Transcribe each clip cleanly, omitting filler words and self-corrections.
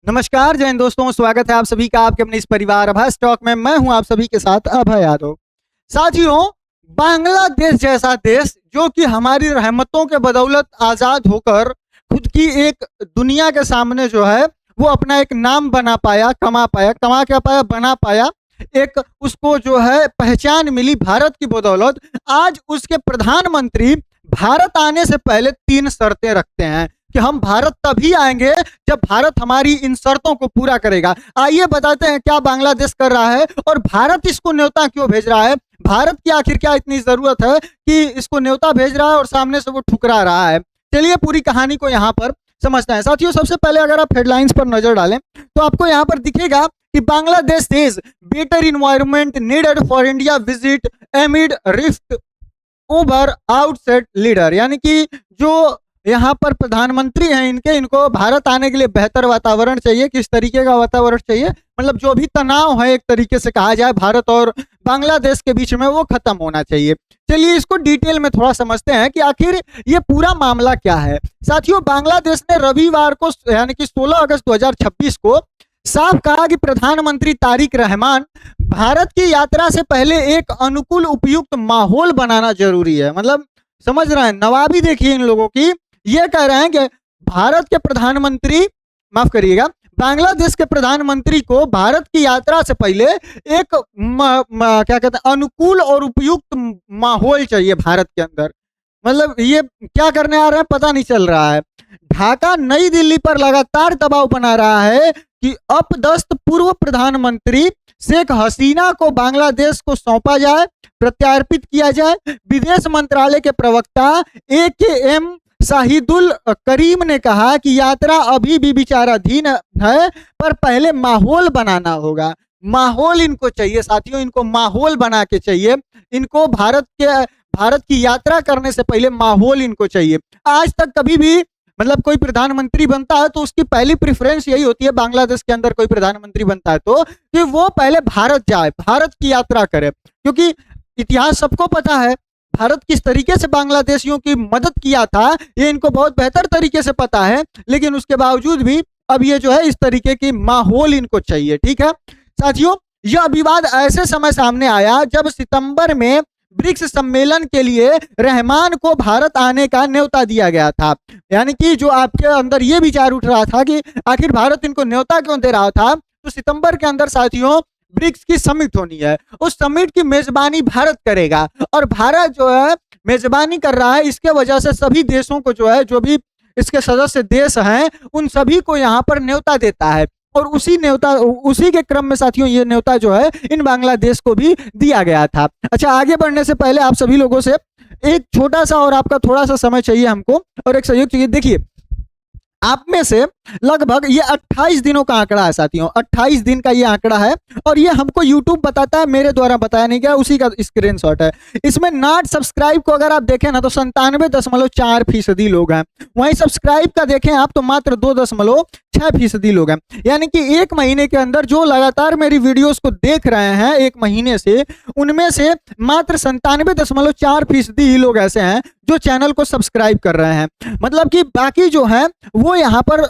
नमस्कार जय हिंद दोस्तों, स्वागत है आप सभी का आपके अपने इस परिवार अभय स्टॉक में। मैं हूं आप सभी के साथ अभय यादव। साथियों, बांग्लादेश जैसा देश जो कि हमारी रहमतों के बदौलत आजाद होकर खुद की एक दुनिया के सामने जो है वो अपना एक नाम बना पाया, कमा क्या पाया, बना पाया, एक उसको जो है पहचान मिली भारत की बदौलत। आज उसके प्रधानमंत्री भारत आने से पहले 3 शर्तें रखते हैं कि हम भारत तभी आएंगे जब भारत हमारी इन शर्तों को पूरा करेगा। आइए बताते हैं क्या बांग्लादेश कर रहा है और भारत इसको न्योता क्यों भेज रहा है। भारत की आखिर क्या इतनी जरूरत है कि इसको न्योता भेज रहा है और सामने से वो ठुकरा रहा है। चलिए पूरी कहानी को यहाँ पर समझते हैं। साथियों, सबसे पहले अगर आप हेडलाइंस पर नजर डालें तो आपको यहाँ पर दिखेगा कि Bangladesh says better environment needed for India visit एमिड rift over outset leader, यानी कि जो यहाँ पर प्रधानमंत्री हैं इनको भारत आने के लिए बेहतर वातावरण चाहिए। किस तरीके का वातावरण चाहिए, मतलब जो भी तनाव है एक तरीके से कहा जाए भारत और बांग्लादेश के बीच में वो खत्म होना चाहिए। चलिए इसको डिटेल में थोड़ा समझते हैं कि आखिर ये पूरा मामला क्या है। साथियों, बांग्लादेश ने रविवार को यानी कि 16 अगस्त 2026 को साफ कहा कि प्रधानमंत्री तारिक रहमान भारत की यात्रा से पहले एक अनुकूल उपयुक्त माहौल बनाना जरूरी है। मतलब समझ रहे हैं, नवाबी देखिए इन लोगों की। ये कह रहे हैं कि भारत के प्रधानमंत्री, माफ करिएगा, बांग्लादेश के प्रधानमंत्री को भारत की यात्रा से पहले एक क्या कहते हैं अनुकूल और उपयुक्त माहौल चाहिए भारत के अंदर। मतलब ये क्या करने आ रहे हैं पता नहीं चल रहा है। ढाका नई दिल्ली पर लगातार दबाव बना रहा है कि अपदस्थ पूर्व प्रधानमंत्री शेख हसीना को बांग्लादेश को सौंपा जाए, प्रत्यार्पित किया जाए। विदेश मंत्रालय के प्रवक्ता AKM शाहिदुल करीम ने कहा कि यात्रा अभी भी विचाराधीन है पर पहले माहौल बनाना होगा। माहौल इनको चाहिए साथियों, इनको माहौल बना के चाहिए। इनको भारत की यात्रा करने से पहले माहौल इनको चाहिए। आज तक कभी भी मतलब कोई प्रधानमंत्री बनता है तो उसकी पहली प्रेफरेंस यही होती है, बांग्लादेश के अंदर कोई प्रधानमंत्री बनता है तो कि वो पहले भारत जाए, भारत की यात्रा करे। क्योंकि इतिहास सबको पता है भारत किस तरीके से बांग्लादेशियों की मदद किया था, ये इनको बहुत बेहतर तरीके से पता है। लेकिन उसके बावजूद भी अब ये जो है इस तरीके की माहौल इनको चाहिए। ठीक है साथियों, यह विवाद ऐसे समय सामने आया जब सितंबर में ब्रिक्स सम्मेलन के लिए रहमान को भारत आने का न्योता दिया गया था। यानी कि जो आपके अंदर ये विचार उठ रहा था कि आखिर भारत इनको न्योता क्यों दे रहा था, तो सितंबर के अंदर साथियों ब्रिक्स की समिट होनी है। उस समिट की मेजबानी भारत करेगा और भारत जो है मेजबानी कर रहा है। इसके वजह से सभी देशों को जो है, जो भी इसके सदस्य देश हैं, उन सभी को यहाँ पर न्योता देता है। और उसी के क्रम में साथियों ये न्योता जो है इन बांग्लादेश को भी दिया गया था। अच्छा, आगे बढ़ने से पहले आप सभी लोगों से एक छोटा सा और आपका थोड़ा सा समय चाहिए हमको और एक सहयोग चाहिए। देखिए, आप में से लगभग ये 28 दिनों का आंकड़ा है साथियों, 28 दिन का ये आंकड़ा है और ये हमको YouTube बताता है, मेरे द्वारा बताया नहीं गया, उसी का स्क्रीनशॉट है। इसमें नॉट सब्सक्राइब को अगर आप देखें ना तो 97.4% लोग हैं। वहीं सब्सक्राइब का देखें आप तो मात्र 2.6% लोग हैं। यानी कि एक महीने के अंदर जो लगातार मेरी वीडियोस को देख रहे हैं एक महीने से, उनमें से मात्र 97.4% ही लोग ऐसे हैं जो चैनल को सब्सक्राइब कर रहे हैं। मतलब कि बाकी जो है वो यहाँ पर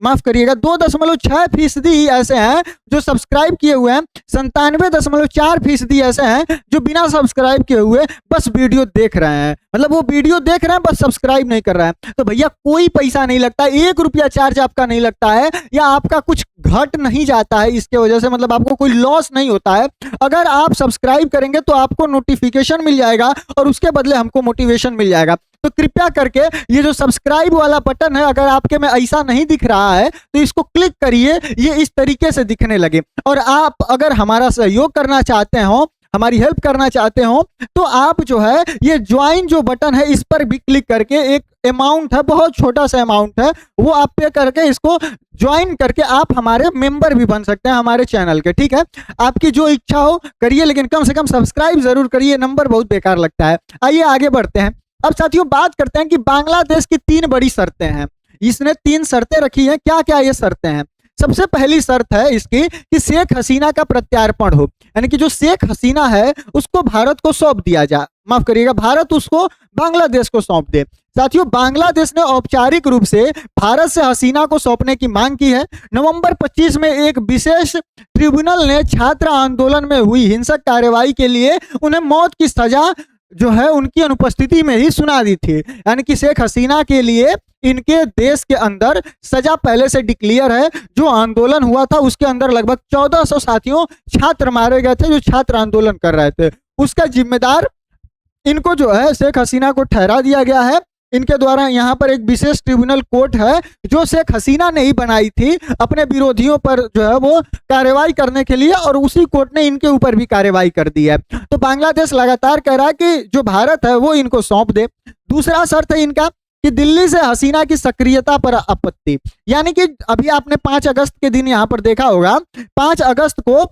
माफ करिएगा 2.6% ही ऐसे हैं जो सब्सक्राइब किए हुए हैं। 97.4% ऐसे हैं जो बिना सब्सक्राइब किए हुए बस वीडियो देख रहे हैं। मतलब वो वीडियो देख रहे हैं बस सब्सक्राइब नहीं कर रहे हैं। तो भैया कोई पैसा नहीं लगता, 1 रुपया चार्ज आपका नहीं लगता है या आपका कुछ घट नहीं जाता है इसके वजह से, मतलब आपको कोई लॉस नहीं होता है। अगर आप सब्सक्राइब करेंगे तो आपको नोटिफिकेशन मिल जाएगा और उसके बदले हमको मोटिवेशन मिल जाएगा। तो कृपया करके ये जो सब्सक्राइब वाला बटन है, अगर आपके में ऐसा नहीं दिख रहा है तो इसको क्लिक करिए, ये इस तरीके से दिखने लगे। और आप अगर हमारा सहयोग करना चाहते हो, हमारी हेल्प करना चाहते हो, तो आप जो है ये ज्वाइन जो बटन है इस पर भी क्लिक करके, एक अमाउंट है, बहुत छोटा सा अमाउंट है, वो आप पे करके इसको ज्वाइन करके आप हमारे मेंबर भी बन सकते हैं हमारे चैनल के। ठीक है, आपकी जो इच्छा हो करिए, लेकिन कम से कम सब्सक्राइब जरूर करिए, नंबर बहुत बेकार लगता है। आइए आगे बढ़ते हैं। अब साथियों बात करते हैं कि बांग्लादेश की 3 बड़ी शर्तें हैं। इसने 3 शर्तें रखी हैं। क्या क्या ये शर्तें हैं? सबसे पहली शर्त है इसकी कि शेख हसीना का प्रत्यार्पण हो, यानी कि जो शेख हसीना है उसको भारत को सौंप दिया जाए, माफ करिएगा, भारत उसको बांग्लादेश को सौंप दे। साथियों, बांग्लादेश ने औपचारिक रूप से भारत से हसीना को सौंपने की मांग की है। नवंबर 25 में एक विशेष ट्रिब्यूनल ने छात्र आंदोलन में हुई हिंसक कार्रवाई के लिए उन्हें मौत की सजा जो है उनकी अनुपस्थिति में ही सुना दी थी। यानी कि शेख हसीना के लिए इनके देश के अंदर सजा पहले से डिक्लेयर है। जो आंदोलन हुआ था उसके अंदर लगभग 1400 साथियों छात्र मारे गए थे जो छात्र आंदोलन कर रहे थे। उसका जिम्मेदार इनको जो है शेख हसीना को ठहरा दिया गया है। इनके द्वारा यहाँ पर एक विशेष ट्रिब्यूनल कोर्ट है जो शेख हसीना ने ही बनाई थी अपने विरोधियों पर जो है वो कार्रवाई करने के लिए, और उसी कोर्ट ने इनके ऊपर भी कार्रवाई कर दी है। तो बांग्लादेश लगातार कह रहा है कि जो भारत है वो इनको सौंप दे। दूसरा शर्त है इनका कि दिल्ली से हसीना की सक्रियता पर आपत्ति। यानी कि अभी आपने 5 अगस्त के दिन यहाँ पर देखा होगा, 5 अगस्त को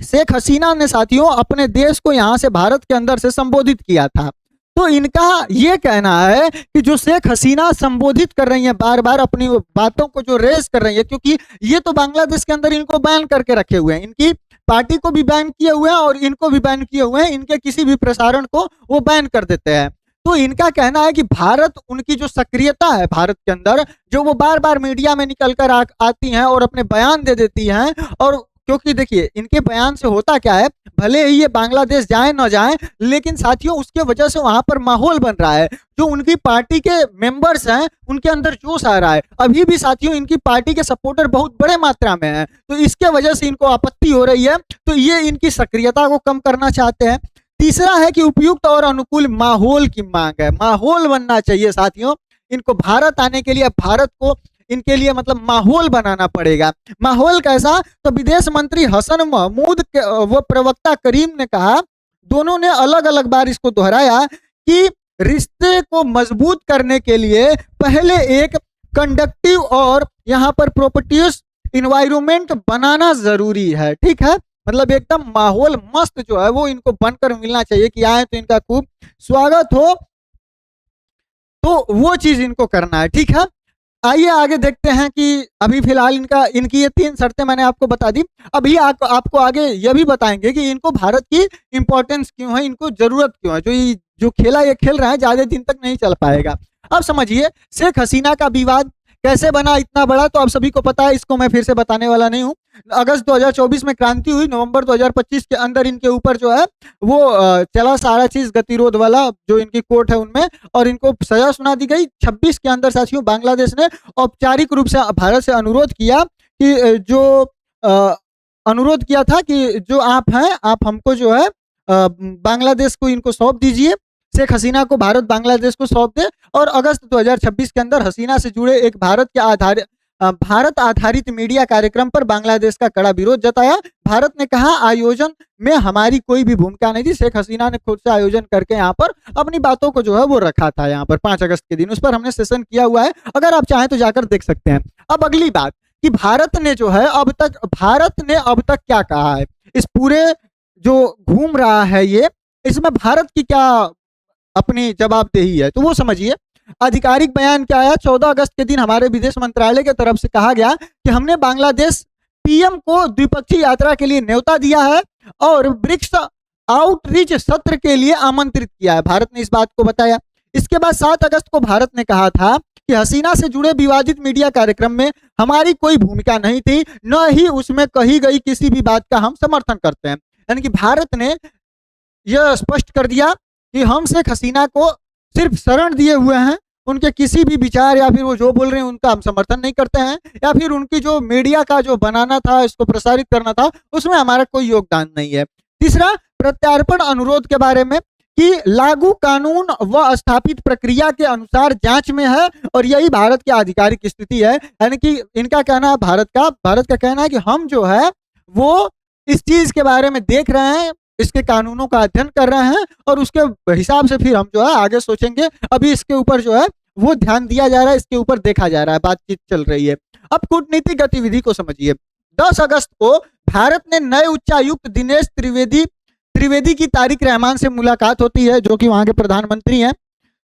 शेख हसीना ने साथियों अपने देश को यहाँ से भारत के अंदर से संबोधित किया था। तो इनका ये कहना है कि जो शेख हसीना संबोधित कर रही हैं, बार बार अपनी बातों को जो रेस कर रही है, क्योंकि ये तो बांग्लादेश के अंदर इनको बैन करके रखे हुए हैं, इनकी पार्टी को भी बैन किए हुए हैं और इनको भी बैन किए हुए हैं, इनके किसी भी प्रसारण को वो बैन कर देते हैं। तो इनका कहना है कि भारत, उनकी जो सक्रियता है भारत के अंदर, जो वो बार बार मीडिया में निकल कर आती हैं और अपने बयान दे देती हैं, और क्योंकि देखिए इनके बयान से होता क्या है, भले ही ये बांग्लादेश जाए न जाए, लेकिन साथियों उसके वजह से वहां पर माहौल बन रहा है। जो उनकी पार्टी के मेंबर्स हैं उनके अंदर जोश आ रहा है। अभी भी साथियों इनकी पार्टी के सपोर्टर बहुत बड़े मात्रा में हैं, तो इसके वजह से इनको आपत्ति हो रही है। तो ये इनकी सक्रियता को कम करना चाहते हैं। तीसरा है कि उपयुक्त और अनुकूल माहौल की मांग है। माहौल बनना चाहिए साथियों, इनको भारत आने के लिए भारत को इनके लिए मतलब माहौल बनाना पड़ेगा। माहौल कैसा? तो विदेश मंत्री हसन महमूद व प्रवक्ता करीम ने कहा, दोनों ने अलग अलग बार इसको दोहराया कि रिश्ते को मजबूत करने के लिए पहले एक कंडक्टिव और यहाँ पर प्रोपेटिव इन्वायरमेंट बनाना जरूरी है। ठीक है, मतलब एकदम माहौल मस्त जो है वो इनको बनकर मिलना चाहिए कि आए तो इनका खूब स्वागत हो, तो वो चीज इनको करना है। ठीक है, आइए आगे देखते हैं कि अभी फिलहाल इनकी ये 3 शर्तें मैंने आपको बता दी। अभी आपको आगे ये भी बताएंगे कि इनको भारत की इंपॉर्टेंस क्यों है, इनको जरूरत क्यों है। जो खेला ये खेल रहे हैं ज्यादा दिन तक नहीं चल पाएगा। अब समझिए शेख हसीना का विवाद कैसे बना इतना बड़ा, तो आप सभी को पता है, इसको मैं फिर से बताने वाला नहीं हूं। अगस्त 2024 में क्रांति हुई, नवंबर 2025 के अंदर इनके ऊपर जो है वो चला सारा चीज गतिरोध वाला जो इनकी कोर्ट है उनमें, और इनको सजा सुना दी गई। 26 के अंदर साथियों बांग्लादेश ने औपचारिक रूप से भारत से अनुरोध किया कि अनुरोध किया था कि जो आप हैं आप हमको जो है बांग्लादेश को इनको सौंप दीजिए, शेख हसीना को भारत बांग्लादेश को सौंप दे। और अगस्त 2026 के अंदर हसीना से जुड़े एक भारत आधारित मीडिया कार्यक्रम पर बांग्लादेश का कड़ा विरोध जताया। भारत ने कहा आयोजन में हमारी कोई भी भूमिका नहीं थी, शेख हसीना ने खुद से आयोजन करके यहाँ पर अपनी बातों को जो है वो रखा था। यहाँ पर 5 अगस्त के दिन उस पर हमने सेशन किया हुआ है, अगर आप चाहें तो जाकर देख सकते हैं। अब अगली बात कि भारत ने अब तक क्या कहा है, इस पूरे जो घूम रहा है ये, इसमें भारत की क्या अपनी जवाबदेही है, तो वो समझिए। आधिकारिक बयान क्या आया, 14 अगस्त के दिन हमारे विदेश मंत्रालय की तरफ से कहा गया कि हमने बांग्लादेश पीएम को द्विपक्षीय यात्रा के लिए न्योता दिया है और ब्रिक्स आउटरीच सत्र के लिए आमंत्रित किया है, भारत ने इस बात को बताया। इसके बाद 7 अगस्त को भारत ने कहा था कि हसीना से जुड़े विवादित मीडिया कार्यक्रम में हमारी कोई भूमिका नहीं थी, न ही उसमें कही गई किसी भी बात का हम समर्थन करते हैं। यानी कि भारत ने यह स्पष्ट कर दिया कि हम शेख हसीना को सिर्फ शरण दिए हुए हैं, उनके किसी भी विचार या फिर वो जो बोल रहे हैं उनका हम समर्थन नहीं करते हैं, या फिर उनकी जो मीडिया का जो बनाना था, इसको प्रसारित करना था, उसमें हमारा कोई योगदान नहीं है। तीसरा, प्रत्यार्पण अनुरोध के बारे में कि लागू कानून व स्थापित प्रक्रिया के अनुसार जांच में है और यही भारत की आधिकारिक स्थिति है। यानी कि इनका कहना है, भारत का कहना है कि हम जो है वो इस चीज के बारे में देख रहे हैं, इसके कानूनों का अध्ययन कर रहे हैं और उसके हिसाब से फिर हम जो है आगे सोचेंगे। अभी इसके ऊपर जो है वो ध्यान दिया जा रहा है, इसके ऊपर देखा जा रहा है, बातचीत चल रही है। अब कूटनीतिक गतिविधि को समझिए। 10 अगस्त को भारत ने नए उच्चायुक्त दिनेश त्रिवेदी की तारिक रहमान से मुलाकात होती है, जो कि वहां के प्रधानमंत्री हैं।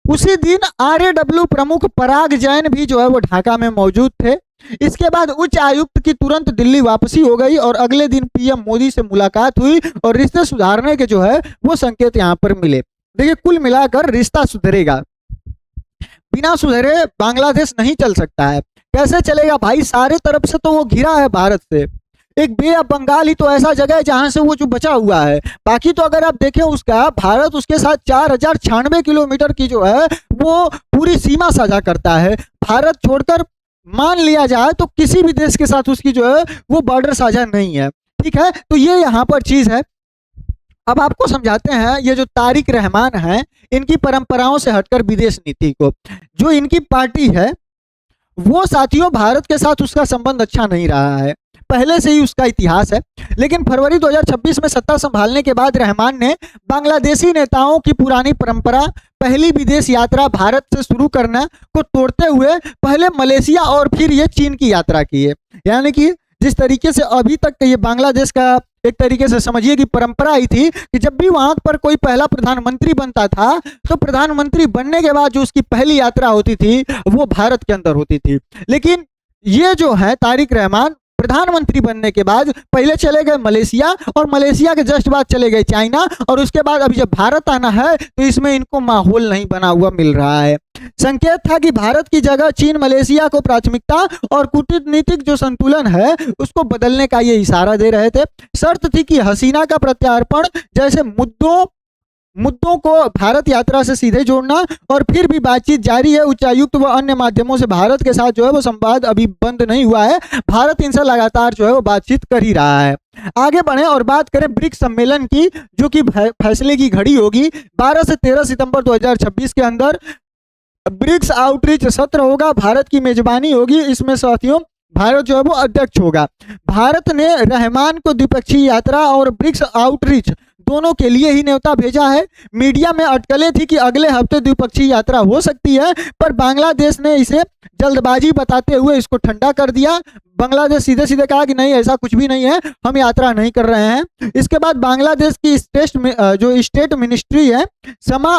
उसी दिन RAW प्रमुख पराग जैन भी जो है वो ढाका में मौजूद थे। इसके बाद उच्च आयुक्त की तुरंत दिल्ली वापसी हो गई और अगले दिन पीएम मोदी से मुलाकात हुई और रिश्ते सुधारने के जो है वो संकेत यहाँ पर मिले। देखिए कुल मिलाकर रिश्ता सुधरेगा, बिना सुधरे बांग्लादेश नहीं चल सकता है। कैसे चलेगा भाई, सारे तरफ से तो वो घिरा है भारत से। एक बे ऑफ बंगाल ही तो ऐसा जगह है जहां से वो जो बचा हुआ है। बाकी तो अगर आप देखें उसका, भारत उसके साथ 4096 किलोमीटर की जो है वो पूरी सीमा साझा करता है। भारत छोड़कर मान लिया जाए तो किसी भी देश के साथ उसकी जो है वो बॉर्डर साझा नहीं है। ठीक है, तो ये यहाँ पर चीज है। अब आपको समझाते हैं ये जो तारिक रहमान है, इनकी परंपराओं से हटकर विदेश नीति को, जो इनकी पार्टी है वो साथियों भारत के साथ उसका संबंध अच्छा नहीं रहा है, पहले से ही उसका इतिहास है। लेकिन फरवरी 2026 में सत्ता संभालने के बाद रहमान ने बांग्लादेशी नेताओं की पुरानी परंपरा, पहली विदेश यात्रा भारत से शुरू करना को तोड़ते हुए पहले मलेशिया और फिर ये चीन की यात्रा की है। यानी कि जिस तरीके से अभी तक ये बांग्लादेश का एक तरीके से समझिए कि परंपरा आई थी कि जब भी वहां पर कोई पहला प्रधानमंत्री बनता था तो प्रधानमंत्री बनने के बाद जो उसकी पहली यात्रा होती थी वो भारत के अंदर होती थी। लेकिन ये जो है तारिक रहमान प्रधानमंत्री बनने के बाद पहले चले गए मलेशिया, और मलेशिया के जस्ट बाद चले गए चाइना, और उसके बाद अभी जब भारत आना है तो इसमें इनको माहौल नहीं बना हुआ मिल रहा है। संकेत था कि भारत की जगह चीन मलेशिया को प्राथमिकता और कूटनीतिक जो संतुलन है उसको बदलने का ये इशारा दे रहे थे। शर्त थी कि हसीना का प्रत्यार्पण जैसे मुद्दों को भारत यात्रा से सीधे जोड़ना, और फिर भी बातचीत जारी है। उच्चायुक्त व अन्य माध्यमों से भारत के साथ जो है वो संवाद अभी बंद नहीं हुआ है, भारत इनसे लगातार जो है वो बातचीत कर ही रहा है। आगे बढ़े और बात करें ब्रिक्स सम्मेलन की, जो कि फैसले की घड़ी होगी। 12 से 13 सितंबर 2026 के अंदर ब्रिक्स आउटरीच सत्र होगा, भारत की मेजबानी होगी। इसमें साथियों भारत जो है वो अध्यक्ष होगा। भारत ने रहमान को द्विपक्षीय यात्रा और ब्रिक्स आउटरीच दोनों के लिए ही न्योता भेजा है। मीडिया में अटकलें थी कि अगले हफ्ते द्विपक्षीय यात्रा हो सकती है, पर बांग्लादेश ने इसे जल्दबाजी बताते हुए इसको ठंडा कर दिया। बांग्लादेश सीधे सीधे कहा कि नहीं, ऐसा कुछ भी नहीं है, हम यात्रा नहीं कर रहे हैं। इसके बाद बांग्लादेश की जो स्टेट मिनिस्ट्री है, समा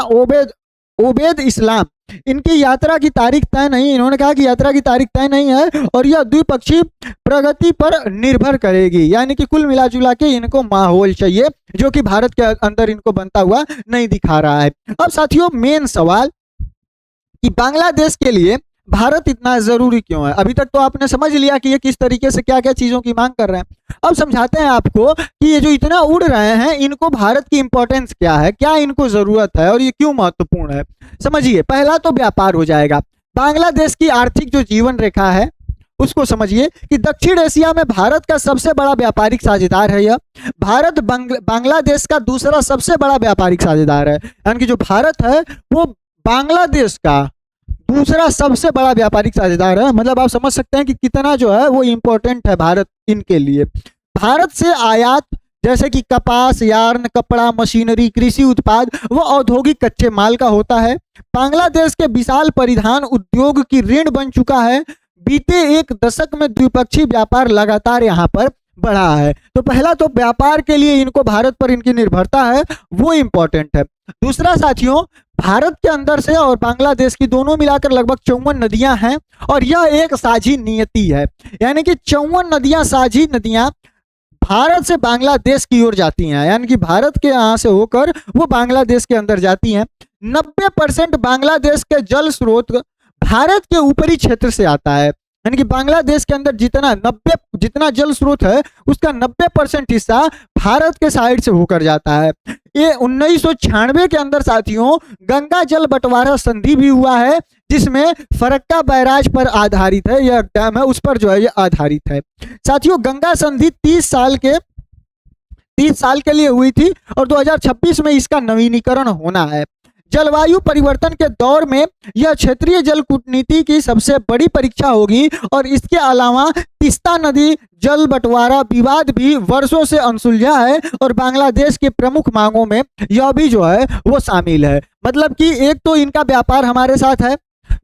ओबेद इस्लाम, इनकी यात्रा की तारीख तय नहीं, इन्होंने कहा कि यात्रा की तारीख तय नहीं है और यह द्विपक्षीय प्रगति पर निर्भर करेगी। यानी कि कुल मिलाजुला के इनको माहौल चाहिए जो कि भारत के अंदर इनको बनता हुआ नहीं दिखा रहा है। अब साथियों मेन सवाल कि बांग्लादेश के लिए भारत इतना जरूरी क्यों है। अभी तक तो आपने समझ लिया कि ये किस तरीके से क्या क्या चीजों की मांग कर रहे हैं। अब समझाते हैं आपको कि ये जो इतना उड़ रहे हैं इनको भारत की इंपॉर्टेंस क्या है, क्या इनको जरूरत है और ये क्यों महत्वपूर्ण है। समझिए, पहला तो व्यापार हो जाएगा। बांग्लादेश की आर्थिक जो जीवन रेखा है उसको समझिए कि दक्षिण एशिया में भारत का सबसे बड़ा व्यापारिक साझेदार है। यह भारत बांग्लादेश का दूसरा सबसे बड़ा व्यापारिक साझेदार है। यानी कि जो भारत है वो बांग्लादेश का दूसरा सबसे बड़ा व्यापारिक साझेदार है। मतलब आप समझ सकते हैं कि कितना जो है वो इंपॉर्टेंट है भारत इनके लिए। भारत से आयात जैसे कि कपास, यार्न, कपड़ा, मशीनरी, कृषि उत्पाद व औद्योगिक कच्चे माल का होता है। बांग्लादेश के विशाल परिधान उद्योग की ऋण बन चुका है। बीते एक दशक में द्विपक्षीय व्यापार लगातार यहाँ पर बढ़ा है। तो पहला तो व्यापार के लिए इनको भारत पर इनकी निर्भरता है वो इंपॉर्टेंट है। दूसरा साथियों, भारत के अंदर से और बांग्लादेश की दोनों मिलाकर लगभग 54 नदियां हैं और यह एक साझी नियति है। यानी कि 54 नदियां साझी नदियां भारत से बांग्लादेश की ओर जाती हैं। यानी कि भारत के यहाँ से होकर वो बांग्लादेश के अंदर जाती हैं। 90% बांग्लादेश के जल स्रोत भारत के ऊपरी क्षेत्र से आता है। यानी कि बांग्लादेश के अंदर जितना जल स्रोत है उसका 90% हिस्सा भारत के साइड से होकर जाता है। ये 1996 के अंदर साथियों गंगा जल बंटवारा संधि भी हुआ है, जिसमें फरक्का बैराज पर आधारित है। यह डैम है उस पर जो है ये आधारित है। साथियों गंगा संधि 30 साल के लिए हुई थी और 2026 में इसका नवीनीकरण होना है। जलवायु परिवर्तन के दौर में यह क्षेत्रीय जल कूटनीति की सबसे बड़ी परीक्षा होगी और इसके अलावा तीस्ता नदी जल बंटवारा विवाद भी वर्षों से अनसुलझा है और बांग्लादेश की प्रमुख मांगों में यह भी जो है वो शामिल है। मतलब कि एक तो इनका व्यापार हमारे साथ है,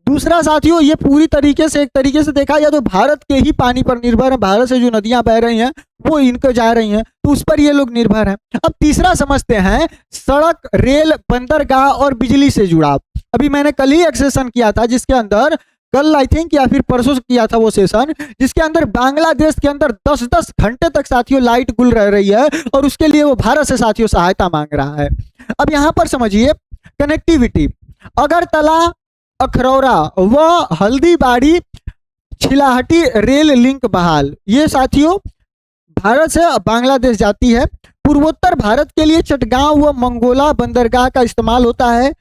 दूसरा साथियों ये पूरी तरीके से एक तरीके से देखा जाए तो भारत के ही पानी पर निर्भर है। भारत से जो नदियां बह रही हैं वो इनको जा रही हैं तो उस पर ये लोग निर्भर हैं। अब तीसरा समझते हैं सड़क, रेल, बंदरगाह और बिजली से जुड़ाव। अभी मैंने कल ही एक सेशन किया था जिसके अंदर, कल आई थिंक या फिर परसों किया था वो सेशन, जिसके अंदर बांग्लादेश के अंदर 10-10 घंटे तक साथियों लाइट गुल रह रही है और उसके लिए वो भारत से साथियों सहायता मांग रहा है। अब यहाँ पर समझिए कनेक्टिविटी, अगरतला अखरौरा व हल्दीबाड़ी छिलाहटी रेल लिंक बहाल। ये साथियों भारत से बांग्लादेश जाती है। पूर्वोत्तर भारत के लिए चटगांव व मंगोला बंदरगाह का इस्तेमाल होता है।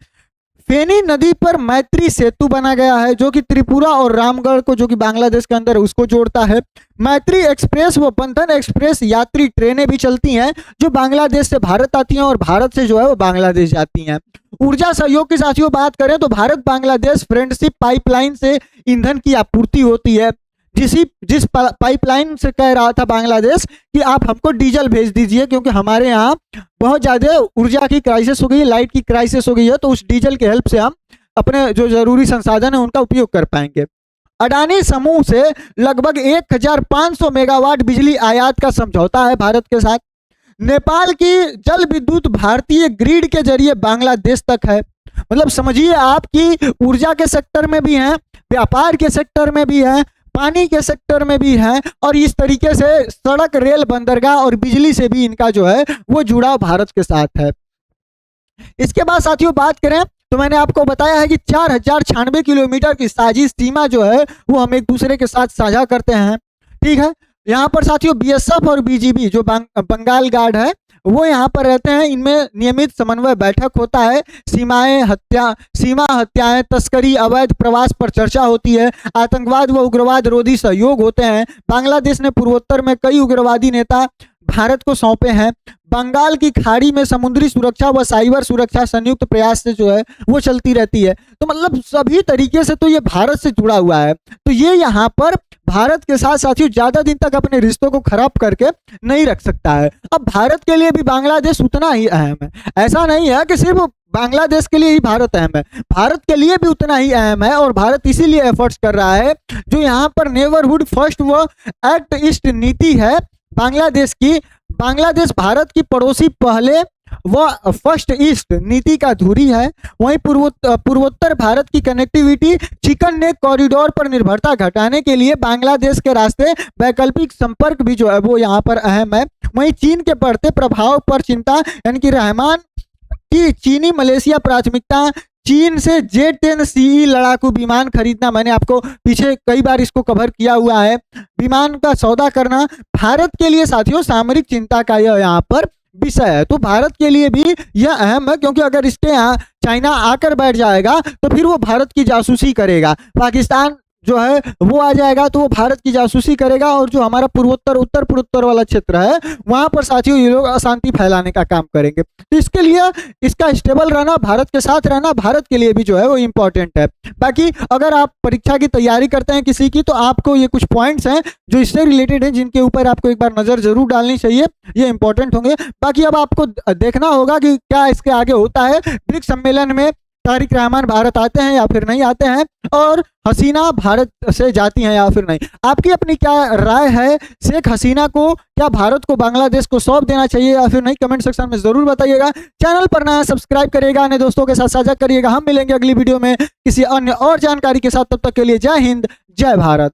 फेनी नदी पर मैत्री सेतु बना गया है जो कि त्रिपुरा और रामगढ़ को, जो कि बांग्लादेश के अंदर, उसको जोड़ता है। मैत्री एक्सप्रेस व बंधन एक्सप्रेस यात्री ट्रेनें भी चलती हैं जो बांग्लादेश से भारत आती हैं और भारत से जो है वो बांग्लादेश जाती हैं। ऊर्जा सहयोग की साथियों बात करें तो भारत बांग्लादेश फ्रेंडशिप पाइपलाइन से ईंधन की आपूर्ति होती है। जिस पाइपलाइन से कह रहा था बांग्लादेश कि आप हमको डीजल भेज दीजिए क्योंकि हमारे यहाँ बहुत ज़्यादा ऊर्जा की क्राइसिस हो गई है, लाइट की क्राइसिस हो गई है, तो उस डीजल के हेल्प से हम अपने जो जरूरी संसाधन है उनका उपयोग कर पाएंगे। अडानी समूह से लगभग 1500 मेगावाट बिजली आयात का समझौता है भारत के साथ। नेपाल की जल विद्युत भारतीय ग्रिड के जरिए बांग्लादेश तक है। मतलब समझिए आप कि ऊर्जा के सेक्टर में भी हैं, व्यापार के सेक्टर में भी हैं, पानी के सेक्टर में भी हैं, और इस तरीके से सड़क, रेल, बंदरगाह और बिजली से भी इनका जो है वो जुड़ाव भारत के साथ है। इसके बाद साथियों बात करें तो मैंने आपको बताया है कि 4096 किलोमीटर की साझी सीमा जो है वो हम एक दूसरे के साथ साझा करते हैं। ठीक है, यहाँ पर साथियों बीएसएफ और बीजीबी जो बंगाल गार्ड है वो यहाँ पर रहते हैं। इनमें नियमित समन्वय बैठक होता है। सीमा हत्याएं, तस्करी, अवैध प्रवास पर चर्चा होती है। आतंकवाद व उग्रवाद रोधी सहयोग होते हैं। बांग्लादेश ने पूर्वोत्तर में कई उग्रवादी नेता भारत को सौंपे हैं। बंगाल की खाड़ी में समुद्री सुरक्षा व साइबर सुरक्षा संयुक्त प्रयास से जो है वो चलती रहती है। तो मतलब सभी तरीके से तो ये भारत से जुड़ा हुआ है। तो ये यहाँ पर भारत के साथ साथियों ज्यादा दिन तक अपने रिश्तों को खराब करके नहीं रख सकता है। अब भारत के लिए भी बांग्लादेश उतना ही अहम है। ऐसा नहीं है कि सिर्फ बांग्लादेश के लिए ही भारत अहम है, भारत के लिए भी उतना ही अहम है। और भारत इसीलिए एफर्ट्स कर रहा है जो यहाँ पर नेबरहुड फर्स्ट व एक्ट ईस्ट नीति है बांग्लादेश की। बांग्लादेश भारत की पड़ोसी पहले व फर्स्ट ईस्ट नीति का धुरी है। वहीं पूर्वोत्तर भारत की कनेक्टिविटी चिकन नेक कॉरिडोर पर निर्भरता घटाने के लिए बांग्लादेश के रास्ते वैकल्पिक संपर्क भी जो है वो यहाँ पर अहम है। वहीं चीन के बढ़ते प्रभाव पर चिंता, यानी कि रहमान की चीनी मलेशिया प्राथमिकता, चीन से J-10CE लड़ाकू विमान खरीदना, मैंने आपको पीछे कई बार इसको कवर किया हुआ है। विमान का सौदा करना भारत के लिए साथियों सामरिक चिंता का यह यहाँ पर विषय है। तो भारत के लिए भी यह अहम है क्योंकि अगर इसके यहाँ चाइना आकर बैठ जाएगा तो फिर वो भारत की जासूसी करेगा। पाकिस्तान जो है वो आ जाएगा तो वो भारत की जासूसी करेगा। और जो हमारा उत्तर पूर्वोत्तर वाला क्षेत्र है वहां पर साथियों ये लोग अशांति फैलाने का काम करेंगे। तो इसके लिए इसका स्टेबल रहना, भारत के साथ रहना भारत के लिए भी जो है वो इम्पोर्टेंट है। बाकी अगर आप परीक्षा की तैयारी करते हैं किसी की, तो आपको ये कुछ पॉइंट्स हैं जो इससे रिलेटेड हैं जिनके ऊपर आपको एक बार नजर जरूर डालनी चाहिए, ये इंपॉर्टेंट होंगे। बाकी अब आपको देखना होगा कि क्या इसके आगे होता है। ब्रिक्स सम्मेलन में तारिक रहमान भारत आते हैं या फिर नहीं आते हैं, और हसीना भारत से जाती हैं या फिर नहीं। आपकी अपनी क्या राय है? शेख हसीना को क्या भारत को बांग्लादेश को सौंप देना चाहिए या फिर नहीं? कमेंट सेक्शन में जरूर बताइएगा। चैनल पर नया सब्सक्राइब करिएगा, अन्य दोस्तों के साथ साझा करिएगा। हम मिलेंगे अगली वीडियो में किसी अन्य और जानकारी के साथ। तब तक के लिए जय हिंद, जय भारत।